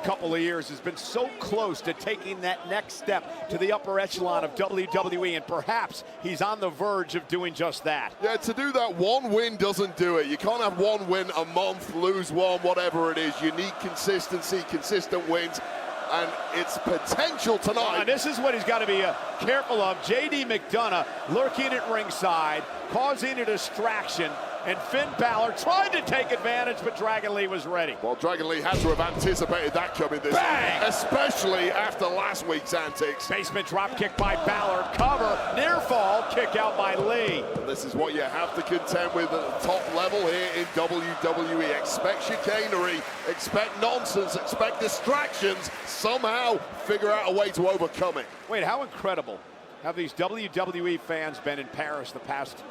couple of years has been so close to taking that next step to the upper echelon of WWE, and perhaps he's on the verge of doing just that. Yeah, to do that, one win doesn't do it. You can't have one win a month, lose one, whatever it is. You need consistency, consistent wins, and it's potential tonight. And this is what he's got to be careful of. J.D. McDonough lurking at ringside, causing a distraction, and Finn Balor tried to take advantage, but Dragon Lee was ready. Well, Dragon Lee had to have anticipated that coming this Bang! week, especially after last week's antics. Basement drop kick by Balor, cover, near fall, kick out by Lee. And this is what you have to contend with at the top level here in WWE. Expect chicanery, expect nonsense, expect distractions, somehow figure out a way to overcome it. Wait, how incredible have these WWE fans been in Paris the past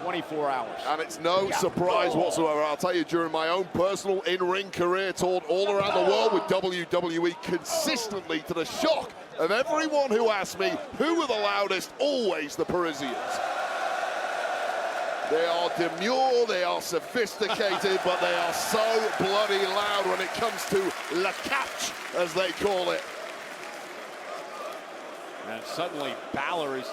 24 hours? And it's no surprise whatsoever. I'll tell you, during my own personal in-ring career, toured all around the world with WWE consistently, to the shock of everyone who asked me who were the loudest, always the Parisians. They are demure, they are sophisticated, but they are so bloody loud when it comes to le catch, as they call it. And suddenly Balor has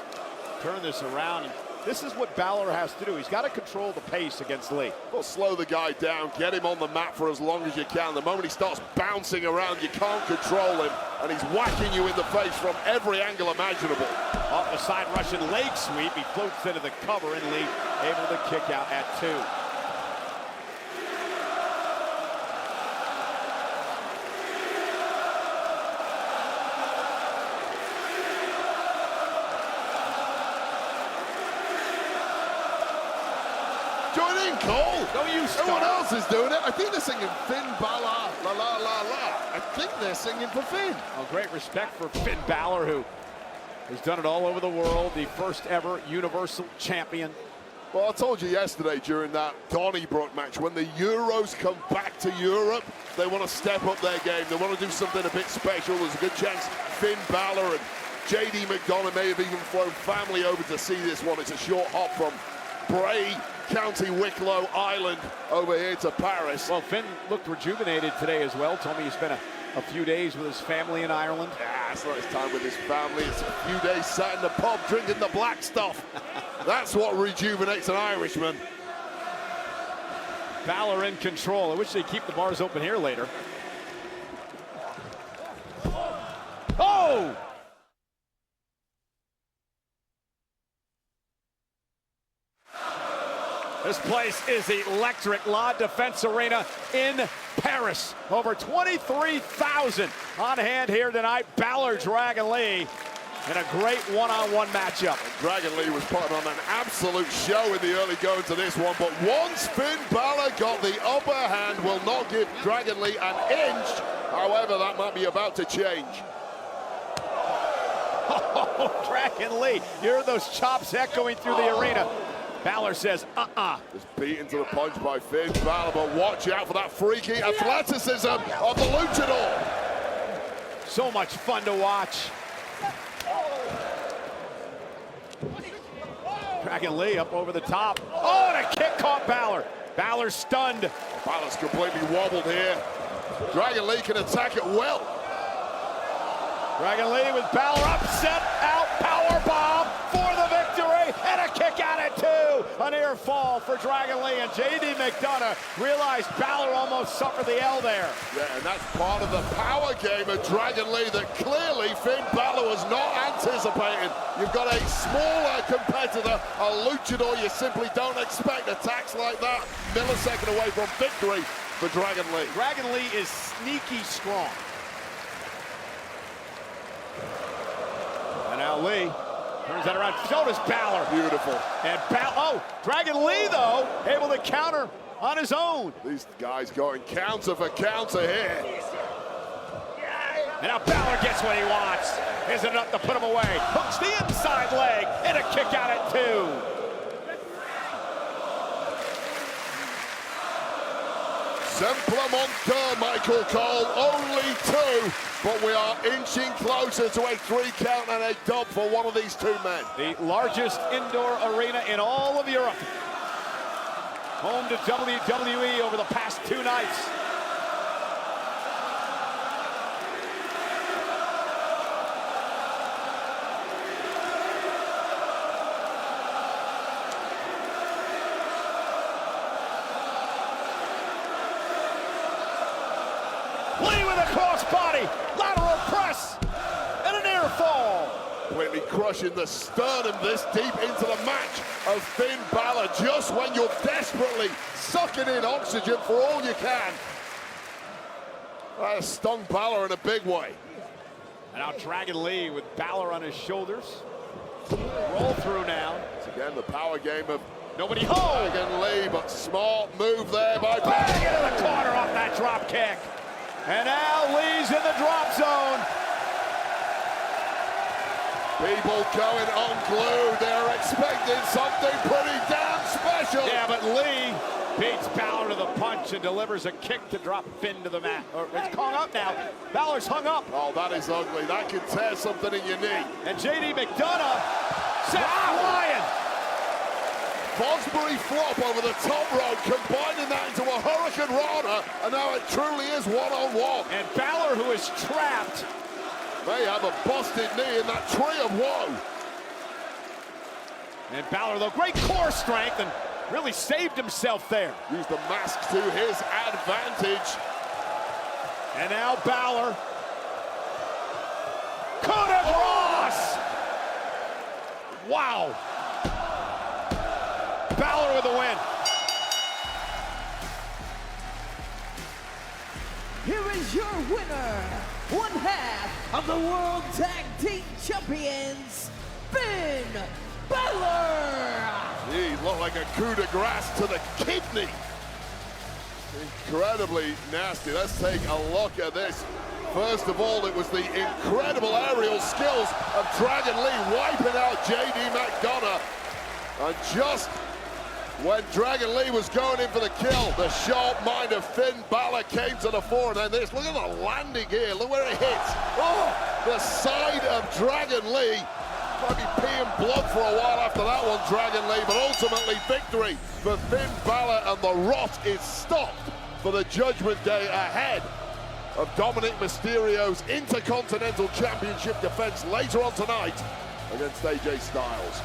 turned this around. This is what Balor has to do. He's got to control the pace against Lee. Well, slow the guy down, get him on the mat for as long as you can. The moment he starts bouncing around, you can't control him, and he's whacking you in the face from every angle imaginable. Off the side Russian leg sweep, he floats into the cover, and Lee able to kick out at 2. Join in, Cole. Don't you start. Everyone else is doing it. I think they're singing Finn Balor, la la la la. I think they're singing for Finn. Well, great respect for Finn Balor, who has done it all over the world, the first ever Universal Champion. Well, I told you yesterday during that Donnybrook match, when the Euros come back to Europe, they want to step up their game. They want to do something a bit special. There's a good chance Finn Balor and J.D. McDonough may have even flown family over to see this one. It's a short hop from Bray, County Wicklow Island, over here to Paris. Well, Finn looked rejuvenated today as well. Told me he spent a few days with his family in Ireland. Yeah, it's not his time with his family. It's a few days sat in the pub drinking the black stuff. That's what rejuvenates an Irishman. Balor in control. I wish they'd keep the bars open here later. Oh! This place is electric. La Defense Arena in Paris. Over 23,000 on hand here tonight. Balor, Dragon Lee in a great one-on-one matchup. And Dragon Lee was putting on an absolute show in the early going to this one, but once Finn Balor got the upper hand, will not give Dragon Lee an inch. However, that might be about to change. Oh, Dragon Lee, you hear those chops echoing through the arena. Balor says, Just beaten to the punch by Finn Balor, but watch out for that freaky athleticism of the luchador. So much fun to watch. Dragon Lee up over the top. Oh, and a kick caught Balor. Balor stunned. Balor's completely wobbled here. Dragon Lee can attack it well. Dragon Lee with Balor upset out, power bomb for the victory, and a kick out at 2. A near fall for Dragon Lee, and J.D. McDonough realized Balor almost suffered the L there. Yeah, and that's part of the power game of Dragon Lee that clearly Finn Balor was not anticipating. You've got a smaller competitor, a luchador. You simply don't expect attacks like that. Millisecond away from victory for Dragon Lee. Dragon Lee is sneaky strong. And now Lee turns that around. So does Balor. Beautiful. And Dragon Lee, though, able to counter on his own. These guys going counter for counter here. And now Balor gets what he wants. Isn't enough to put him away. Hooks the inside leg and a kick out at 2. Simplemente, Michael Cole, only 2, but we are inching closer to a 3 count and a dub for one of these 2 men. The largest indoor arena in all of Europe. Home to WWE over the past 2 nights. Cody, lateral press, and a near fall. Completely crushing the sternum this deep into the match of Finn Balor, just when you're desperately sucking in oxygen for all you can. That stung Balor in a big way. And now Dragon Lee with Balor on his shoulders. Roll through now. It's again the power game of Nobody home. Dragon Lee, but smart move there by Bang into the corner off that drop kick. And now Lee's in the drop zone. People going unglued. They're expecting something pretty damn special. Yeah, but Lee beats Balor to the punch and delivers a kick to drop Finn to the mat. It's hung up now. Balor's hung up. Oh, that is ugly. That can tear something in your knee. And JD McDonough set flying. Fosbury flop over the top rope, combining that into a Hurricane Rana, and now it truly is one-on-one. And Balor, who is trapped, may have a busted knee in that tree of woe. and Balor, though, great core strength and really saved himself there. Used the mask to his advantage. And now Balor. Coup de grace! Wow. Balor with the win. Here is your winner, one half of the World Tag Team Champions, Finn Balor. He looked like a coup de grace to the kidney. Incredibly nasty. Let's take a look at this. First of all, it was the incredible aerial skills of Dragon Lee wiping out JD McDonough. And just when Dragon Lee was going in for the kill, the sharp mind of Finn Balor came to the fore. And then this, look at the landing here. Look where it hits. Oh, the side of Dragon Lee. Might be peeing blood for a while after that one, Dragon Lee, but ultimately victory for Finn Balor, and the rot is stopped for the Judgment Day ahead of Dominic Mysterio's Intercontinental Championship defense later on tonight against AJ Styles.